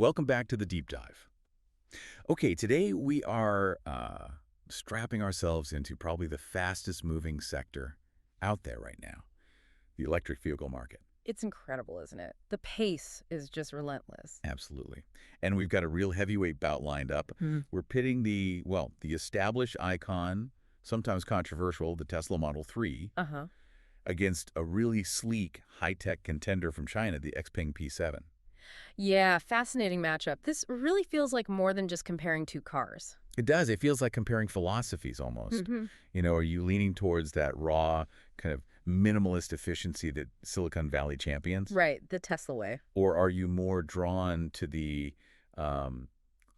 welcome back to the deep dive. Okay, today we are strapping ourselves into probably the fastest moving sector out there right now, the electric vehicle market. It's incredible, isn't it? The pace is just relentless. Absolutely. And we've got a real heavyweight bout lined up. Hmm. We're pitting the established icon, sometimes controversial, the Tesla Model 3, Uh-huh. against a really sleek, high-tech contender from China, the XPeng P7. Yeah, fascinating matchup. This really feels like more than just comparing two cars. It does. It feels like comparing philosophies almost. Hmm. Are you leaning towards that raw, kind of minimalist efficiency that Silicon Valley champions? Right, the Tesla way. Or are you more drawn to the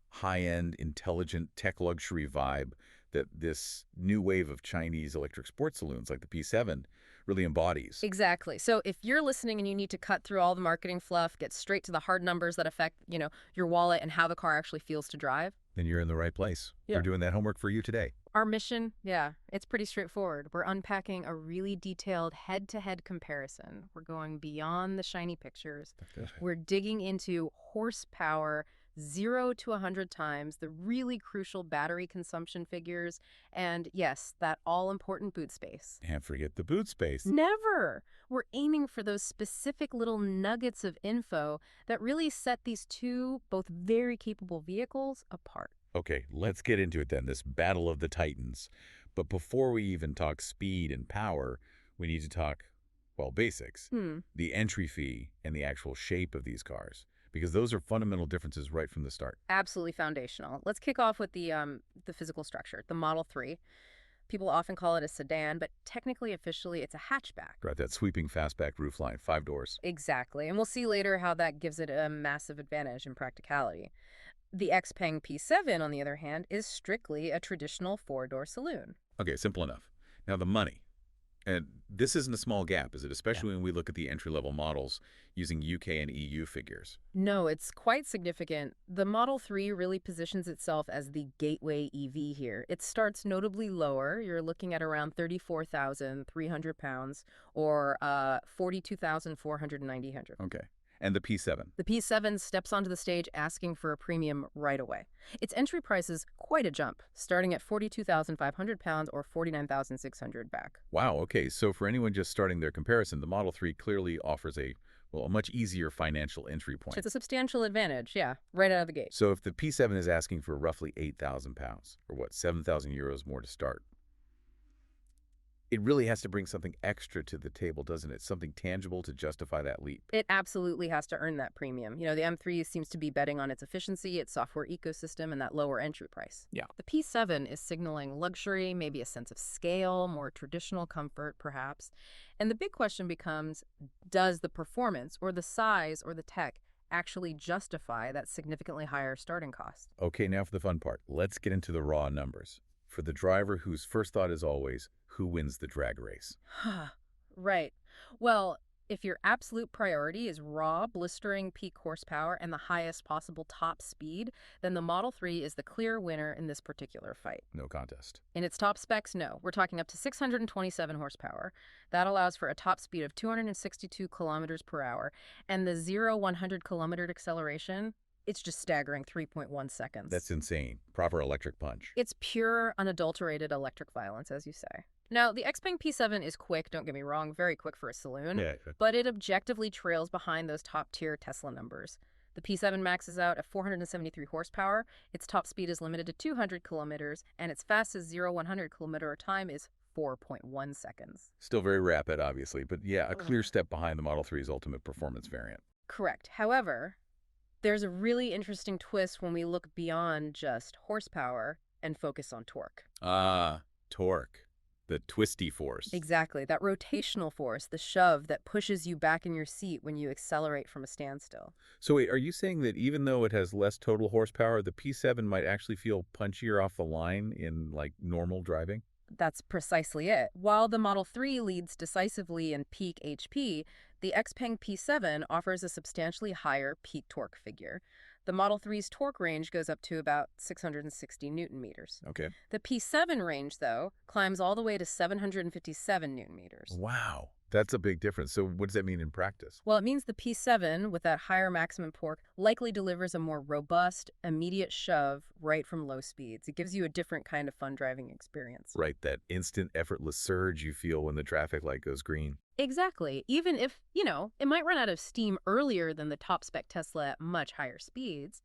high-end, intelligent tech luxury vibe that this new wave of Chinese electric sports saloons like the P7 really embodies? Exactly. So if you're listening and you need to cut through all the marketing fluff, get straight to the hard numbers that affect, your wallet and how the car actually feels to drive. Then you're in the right place. Yeah. We're doing that homework for you today. Our mission, yeah, it's pretty straightforward. We're unpacking a really detailed head-to-head comparison. We're going beyond the shiny pictures. We're digging into horsepower, 0 to 100 times, the really crucial battery consumption figures, and yes, that all-important boot space. Can't forget the boot space. Never! We're aiming for those specific little nuggets of info that really set these two, both very capable vehicles, apart. Okay, let's get into it then, this battle of the titans. But before we even talk speed and power, we need to talk, well, basics. The entry fee and the actual shape of these cars, because those are fundamental differences right from the start. Absolutely foundational. Let's kick off with the physical structure, the Model 3. People often call it a sedan, but technically, officially, it's a hatchback. Right, that sweeping fastback roofline, 5 doors. Exactly, and we'll see later how that gives it a massive advantage in practicality. The XPeng P7, on the other hand, is strictly a traditional 4-door saloon. Okay, simple enough. Now the money. And this isn't a small gap, is it? Especially when we look at the entry-level models using UK and EU figures. No, it's quite significant. The Model 3 really positions itself as the gateway EV here. It starts notably lower. You're looking at around 34,300 pounds or 42,490. Okay. And the P7. The P7 steps onto the stage asking for a premium right away. Its entry price is quite a jump, starting at 42,500 pounds or 49,600 back. Wow, okay. So for anyone just starting their comparison, the Model 3 clearly offers a much easier financial entry point. It's a substantial advantage, yeah, right out of the gate. So if the P7 is asking for roughly 8,000 pounds, or 7,000 euros more to start, it really has to bring something extra to the table, doesn't it? Something tangible to justify that leap. It absolutely has to earn that premium. The M3 seems to be betting on its efficiency, its software ecosystem, and that lower entry price. Yeah. The P7 is signaling luxury, maybe a sense of scale, more traditional comfort, perhaps. And the big question becomes, does the performance or the size or the tech actually justify that significantly higher starting cost? Okay, now for the fun part. Let's get into the raw numbers. For the driver whose first thought is always, who wins the drag race? Right. Well, if your absolute priority is raw, blistering peak horsepower and the highest possible top speed, then the Model 3 is the clear winner in this particular fight. No contest. In its top specs, no. We're talking up to 627 horsepower. That allows for a top speed of 262 kilometers per hour. And the 0-100 kilometer acceleration, it's just staggering 3.1 seconds. That's insane. Proper electric punch. It's pure, unadulterated electric violence, as you say. Now, the XPeng P7 is quick, don't get me wrong, very quick for a saloon, Yeah. but it objectively trails behind those top-tier Tesla numbers. The P7 maxes out at 473 horsepower, its top speed is limited to 200 kilometers, and its fastest 0-100 kilometer time is 4.1 seconds. Still very rapid, obviously, but yeah, a clear step behind the Model 3's ultimate performance variant. Correct. However, there's a really interesting twist when we look beyond just horsepower and focus on torque. Ah, torque. The twisty force. Exactly. That rotational force, the shove that pushes you back in your seat when you accelerate from a standstill. So wait, are you saying that even though it has less total horsepower, the P7 might actually feel punchier off the line in, normal driving? That's precisely it. While the Model 3 leads decisively in peak HP, the XPeng P7 offers a substantially higher peak torque figure. The Model 3's torque range goes up to about 660 newton meters. Okay. The P7 range, though, climbs all the way to 757 newton meters. Wow. That's a big difference. So what does that mean in practice? Well, it means the P7, with that higher maximum torque, likely delivers a more robust, immediate shove right from low speeds. It gives you a different kind of fun driving experience. Right, that instant effortless surge you feel when the traffic light goes green. Exactly. Even if, it might run out of steam earlier than the top-spec Tesla at much higher speeds,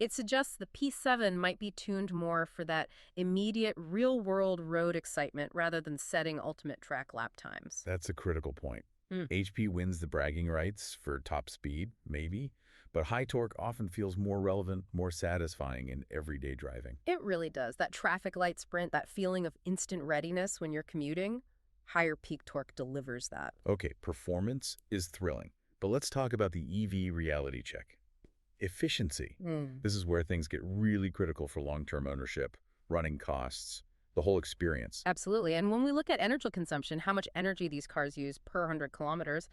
it suggests the P7 might be tuned more for that immediate real-world road excitement rather than setting ultimate track lap times. That's a critical point. Mm. HP wins the bragging rights for top speed, maybe, but high torque often feels more relevant, more satisfying in everyday driving. It really does. That traffic light sprint, that feeling of instant readiness when you're commuting, higher peak torque delivers that. Okay, performance is thrilling, but let's talk about the EV reality check. Efficiency. This is where things get really critical for long-term ownership, running costs, the whole experience. Absolutely. And when we look at energy consumption, how much energy these cars use per 100 kilometers,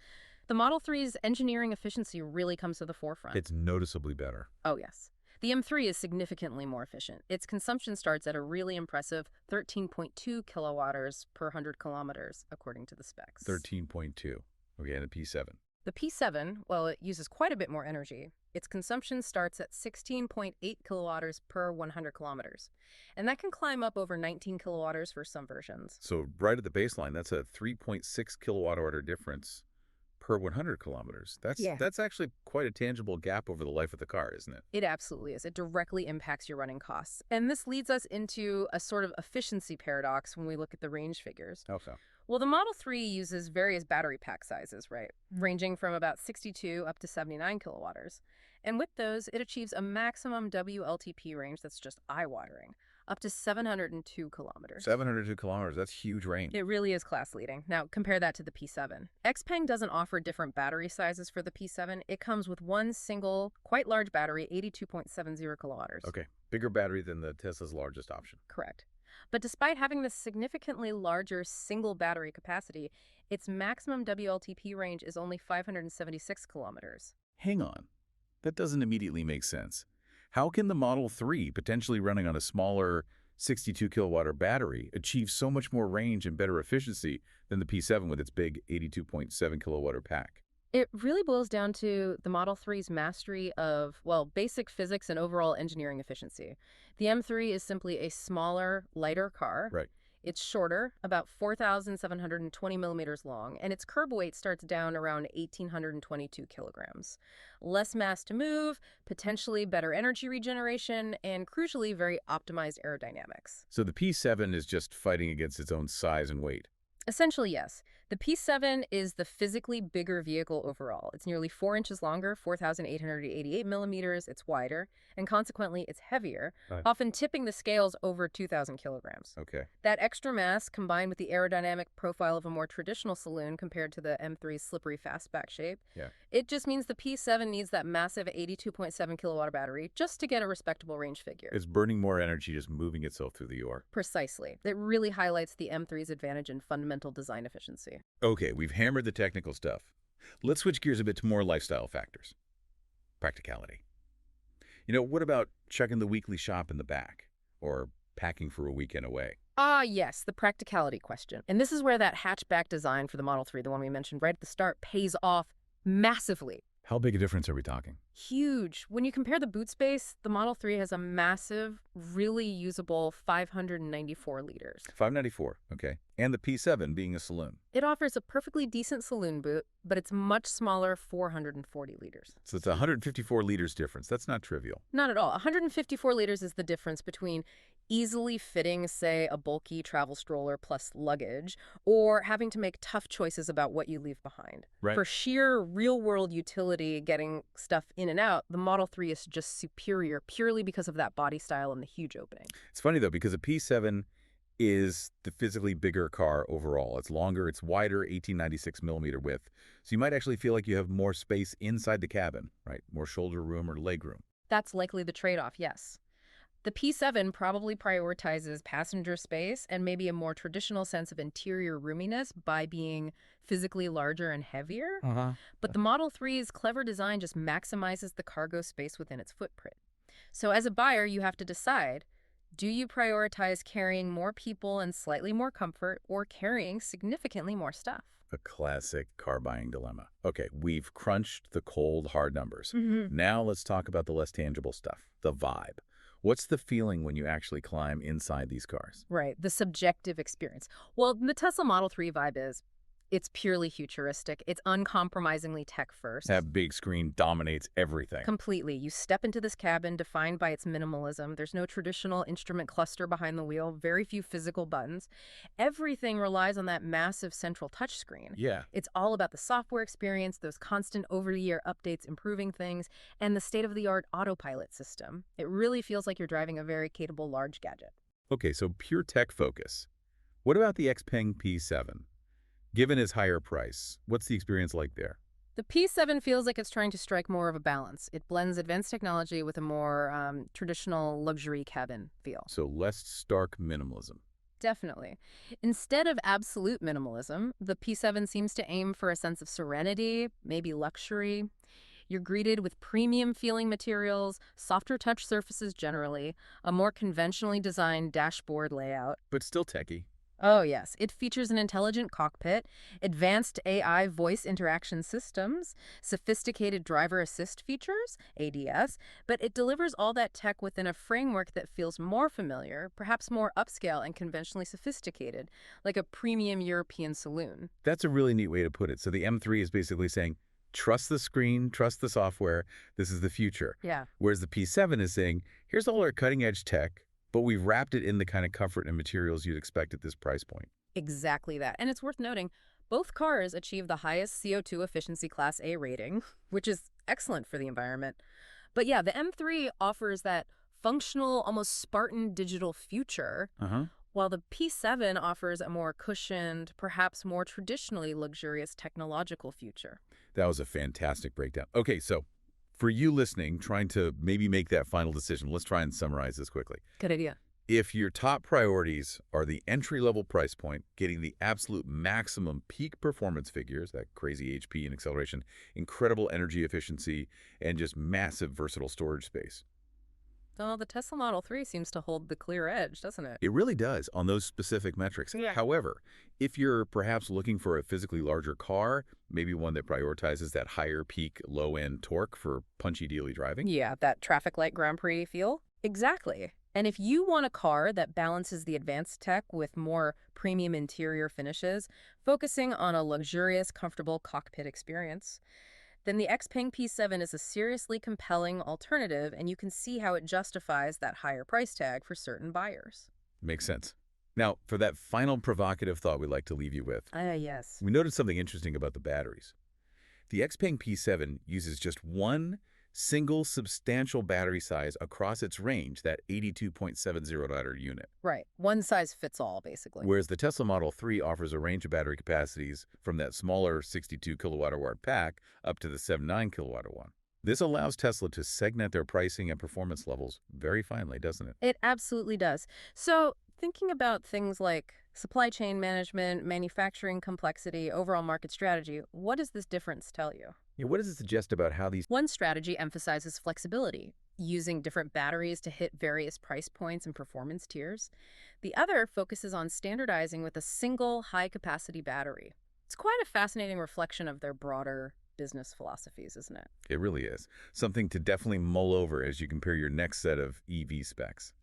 the Model 3's engineering efficiency really comes to the forefront. It's noticeably better. Oh, yes. The M3 is significantly more efficient. Its consumption starts at a really impressive 13.2 kilowatts per 100 kilometers, according to the specs. 13.2. Okay, and the P7. The P7, well, it uses quite a bit more energy. Its consumption starts at 16.8 kilowatts per 100 kilometers. And that can climb up over 19 kilowatts for some versions. So right at the baseline, that's a 3.6 kilowatt hour difference per 100 kilometers. That's actually quite a tangible gap over the life of the car, isn't it? It absolutely is. It directly impacts your running costs. And this leads us into a sort of efficiency paradox when we look at the range figures. Okay. Well, the Model 3 uses various battery pack sizes, right? Ranging from about 62 up to 79 kilowatts. And with those, it achieves a maximum WLTP range that's just eye-watering, up to 702 kilometers. 702 kilometers, that's huge range. It really is class-leading. Now, compare that to the P7. XPeng doesn't offer different battery sizes for the P7. It comes with one single, quite large battery, 82.70 kilowatts. Okay, bigger battery than the Tesla's largest option. Correct. But despite having this significantly larger single battery capacity, its maximum WLTP range is only 576 kilometers. Hang on. That doesn't immediately make sense. How can the Model 3, potentially running on a smaller 62 kilowatt battery, achieve so much more range and better efficiency than the P7 with its big 82.7 kilowatt pack? It really boils down to the Model 3's mastery of, well, basic physics and overall engineering efficiency. The M3 is simply a smaller, lighter car. Right. It's shorter, about 4,720 millimeters long, and its curb weight starts down around 1,822 kilograms. Less mass to move, potentially better energy regeneration, and crucially, very optimized aerodynamics. So the P7 is just fighting against its own size and weight. Essentially, yes. The P7 is the physically bigger vehicle overall. It's nearly 4 inches longer, 4,888 millimeters. It's wider, and consequently, it's heavier, often tipping the scales over 2,000 kilograms. Okay. That extra mass, combined with the aerodynamic profile of a more traditional saloon compared to the M3's slippery fastback shape, it just means the P7 needs that massive 82.7 kilowatt battery just to get a respectable range figure. It's burning more energy just moving itself through the yore. Precisely. It really highlights the M3's advantage in fundamental design efficiency. Okay, we've hammered the technical stuff. Let's switch gears a bit to more lifestyle factors. Practicality. What about chucking the weekly shop in the back? Or packing for a weekend away? Ah, yes, the practicality question. And this is where that hatchback design for the Model 3, the one we mentioned right at the start, pays off massively. How big a difference are we talking? Huge. When you compare the boot space, the Model 3 has a massive, really usable 594 liters. 594, okay. And the P7 being a saloon. It offers a perfectly decent saloon boot, but it's much smaller, 440 liters. So it's 154 liters difference. That's not trivial. Not at all. 154 liters is the difference between easily fitting, say, a bulky travel stroller plus luggage, or having to make tough choices about what you leave behind. Right. For sheer real-world utility, getting stuff in and out, the Model 3 is just superior purely because of that body style and the huge opening. It's funny, though, because the P7 is the physically bigger car overall. It's longer, it's wider, 1896 millimeter width. So you might actually feel like you have more space inside the cabin, right? More shoulder room or leg room. That's likely the trade-off, yes. The P7 probably prioritizes passenger space and maybe a more traditional sense of interior roominess by being physically larger and heavier. But the Model 3's clever design just maximizes the cargo space within its footprint. So as a buyer, you have to decide, Do you prioritize carrying more people and slightly more comfort or carrying significantly more stuff? A classic car buying dilemma. Okay, we've crunched the cold, hard numbers. Mm-hmm. Now let's talk about the less tangible stuff, the vibe. What's the feeling when you actually climb inside these cars? Right, the subjective experience. Well, the Tesla Model 3 vibe is it's purely futuristic. It's uncompromisingly tech first. That big screen dominates everything. Completely. You step into this cabin defined by its minimalism. There's no traditional instrument cluster behind the wheel, very few physical buttons. Everything relies on that massive central touchscreen. Yeah. It's all about the software experience, those constant over-the-air updates improving things, and the state-of-the-art autopilot system. It really feels like you're driving a very capable large gadget. Okay, so pure tech focus. What about the XPeng P7? Given its higher price, what's the experience like there? The P7 feels like it's trying to strike more of a balance. It blends advanced technology with a more traditional luxury cabin feel. So less stark minimalism. Definitely. Instead of absolute minimalism, the P7 seems to aim for a sense of serenity, maybe luxury. You're greeted with premium-feeling materials, softer touch surfaces generally, a more conventionally designed dashboard layout. But still techy. Oh, yes. It features an intelligent cockpit, advanced AI voice interaction systems, sophisticated driver assist features, ADS, but it delivers all that tech within a framework that feels more familiar, perhaps more upscale and conventionally sophisticated, like a premium European saloon. That's a really neat way to put it. So the M3 is basically saying, trust the screen, trust the software, this is the future. Yeah. Whereas the P7 is saying, here's all our cutting-edge tech, but we've wrapped it in the kind of comfort and materials you'd expect at this price point. Exactly that. And it's worth noting, both cars achieve the highest CO2 efficiency Class A rating, which is excellent for the environment. But yeah, the M3 offers that functional, almost Spartan digital future, while the P7 offers a more cushioned, perhaps more traditionally luxurious technological future. That was a fantastic breakdown. Okay, so for you listening, trying to maybe make that final decision, let's try and summarize this quickly. Good idea. If your top priorities are the entry-level price point, getting the absolute maximum peak performance figures, that crazy HP and acceleration, incredible energy efficiency, and just massive versatile storage space. Well, the Tesla Model 3 seems to hold the clear edge, doesn't it? It really does on those specific metrics. Yeah. However, if you're perhaps looking for a physically larger car, maybe one that prioritizes that higher peak, low-end torque for punchy daily driving. Yeah, that traffic light Grand Prix feel. Exactly. And if you want a car that balances the advanced tech with more premium interior finishes, focusing on a luxurious, comfortable cockpit experience, then the XPeng P7 is a seriously compelling alternative, and you can see how it justifies that higher price tag for certain buyers. Makes sense. Now, for that final provocative thought we'd like to leave you with, Yes. we noticed something interesting about the batteries. The XPeng P7 uses just one single substantial battery size across its range, that 82.70 unit. Right. One size fits all, basically. Whereas the Tesla Model 3 offers a range of battery capacities from that smaller 62 kilowatt-hour pack up to the 79 kilowatt-hour one. This allows Tesla to segment their pricing and performance levels very finely, doesn't it? It absolutely does. So thinking about things like supply chain management, manufacturing complexity, overall market strategy, what does this difference tell you? Yeah, what does it suggest about how these... One strategy emphasizes flexibility, using different batteries to hit various price points and performance tiers. The other focuses on standardizing with a single high-capacity battery. It's quite a fascinating reflection of their broader business philosophies, isn't it? It really is. Something to definitely mull over as you compare your next set of EV specs.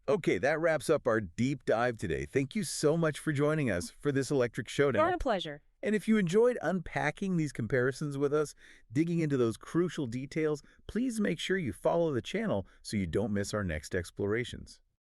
Okay, that wraps up our deep dive today. Thank you so much for joining us for this electric showdown. A pleasure. And if you enjoyed unpacking these comparisons with us, digging into those crucial details, please make sure you follow the channel so you don't miss our next explorations.